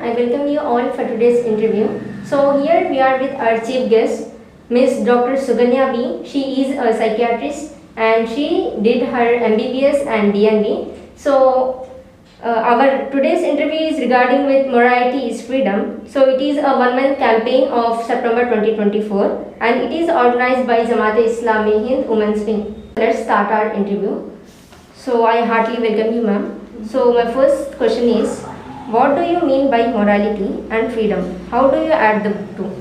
I welcome you all for today's interview. So here we are with our chief guest, Miss Dr. Sukanya B. She is a psychiatrist and she did her MBBS and DNB. So our today's interview is regarding with morality is freedom. So it is a one-month campaign of September 2024 and it is organized by Jamaat-e-Islami Hind Women's Wing. Let's start our interview. So I heartily welcome you, ma'am. So my first question is, what do you mean by morality and freedom? How do you add the two?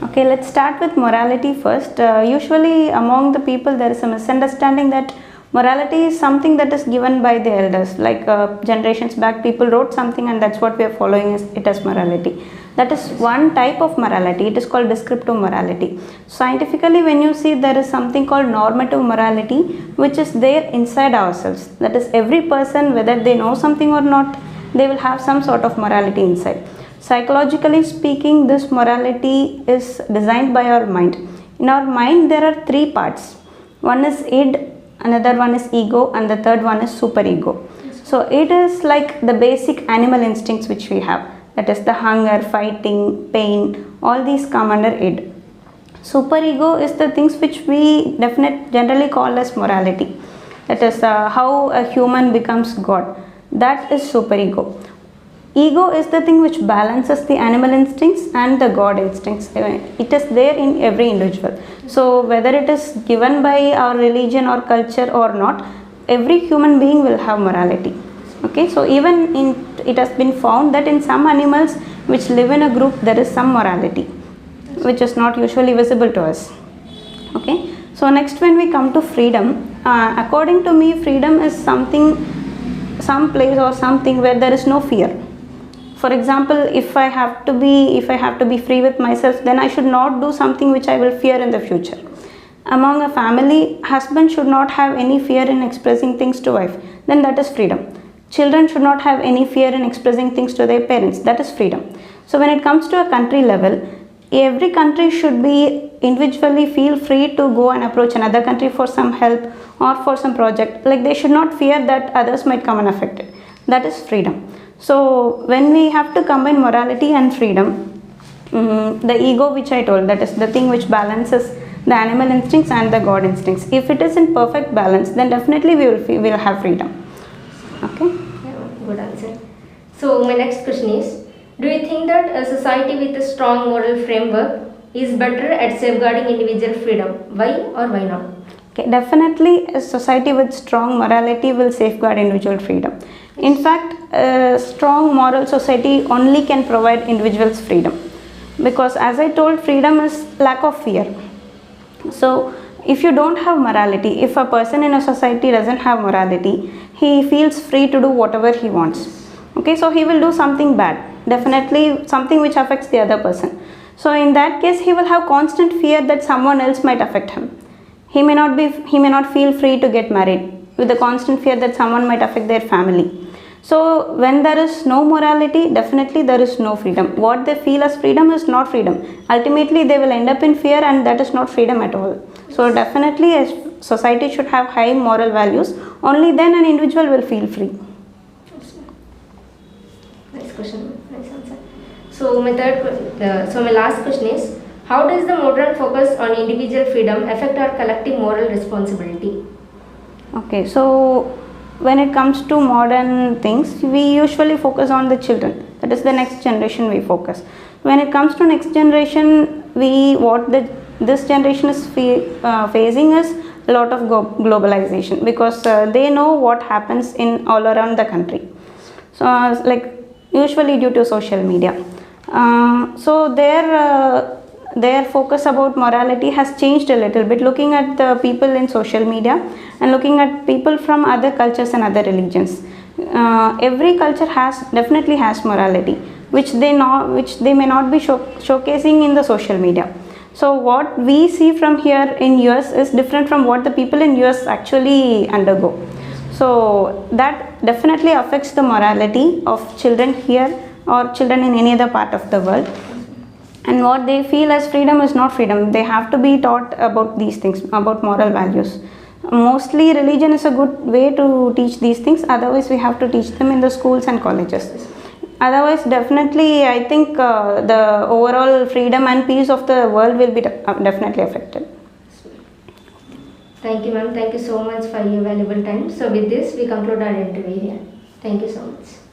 Okay, let's start with morality first. Usually among the people there is a misunderstanding that morality is something that is given by the elders, like generations back people wrote something and that's what we are following it as morality. That is one type of morality. It is called descriptive morality. Scientifically, when you see, there is something called normative morality which is there inside ourselves. That is, every person, whether they know something or not, they will have some sort of morality inside. Psychologically speaking, this morality is designed by our mind. In our mind there are three parts. One is id, another one is ego, and the third one is superego. So it is like the basic animal instincts which we have. That is the hunger, fighting, pain, all these come under id. Superego is the things which we generally call as morality. That is how a human becomes God. That is superego. Ego is the thing which balances the animal instincts and the God instincts. It is there in every individual. So whether it is given by our religion or culture or not, every human being will have morality. Okay, so even it has been found that in some animals which live in a group there is some morality which is not usually visible to us. Okay, so next when we come to freedom, according to me, freedom is something, some place or something where there is no fear. For example, if I have to be free with myself, then I should not do something which I will fear in the future. Among a family, husband should not have any fear in expressing things to wife, then that is freedom. Children should not have any fear in expressing things to their parents, that is freedom. So when it comes to a country level, every country should be individually feel free to go and approach another country for some help or for some project. Like they should not fear that others might come and affect it. That is freedom. So when we have to combine morality and freedom, the ego which I told, that is the thing which balances the animal instincts and the God instincts. If it is in perfect balance, then definitely we will have freedom. Okay? Yeah, good answer. So my next question is, do you think that a society with a strong moral framework is better at safeguarding individual freedom? Why or why not? Okay, definitely a society with strong morality will safeguard individual freedom. In fact, a strong moral society only can provide individuals freedom, because as I told, freedom is lack of fear. So if you don't have morality, if a person in a society doesn't have morality, he feels free to do whatever he wants. Okay, so he will do something bad, definitely something which affects the other person. So in that case, he will have constant fear that someone else might affect him. He may not feel free to get married with the constant fear that someone might affect their family. So when there is no morality, definitely there is no freedom. What they feel as freedom is not freedom. Ultimately they will end up in fear, and that is not freedom at all. So definitely a society should have high moral values. Only then an individual will feel free. Nice question, nice answer. So my last question is, how does the modern focus on individual freedom affect our collective moral responsibility? Okay, so when it comes to modern things, we usually focus on the children. That is the next generation we focus. When it comes to next generation, this generation is facing is a lot of globalization, because they know what happens in all around the country. So like usually due to social media. So their focus about morality has changed a little bit, looking at the people in social media and looking at people from other cultures and other religions. Every culture definitely has morality, which they may not be showcasing in the social media. So what we see from here in US is different from what the people in US actually undergo. So that definitely affects the morality of children here or children in any other part of the world. And what they feel as freedom is not freedom. They have to be taught about these things, about moral values. Mostly religion is a good way to teach these things, otherwise we have to teach them in the schools and colleges. Otherwise, definitely, I think the overall freedom and peace of the world will be definitely affected. Thank you, ma'am. Thank you so much for your valuable time. So with this, we conclude our interview here. Thank you so much.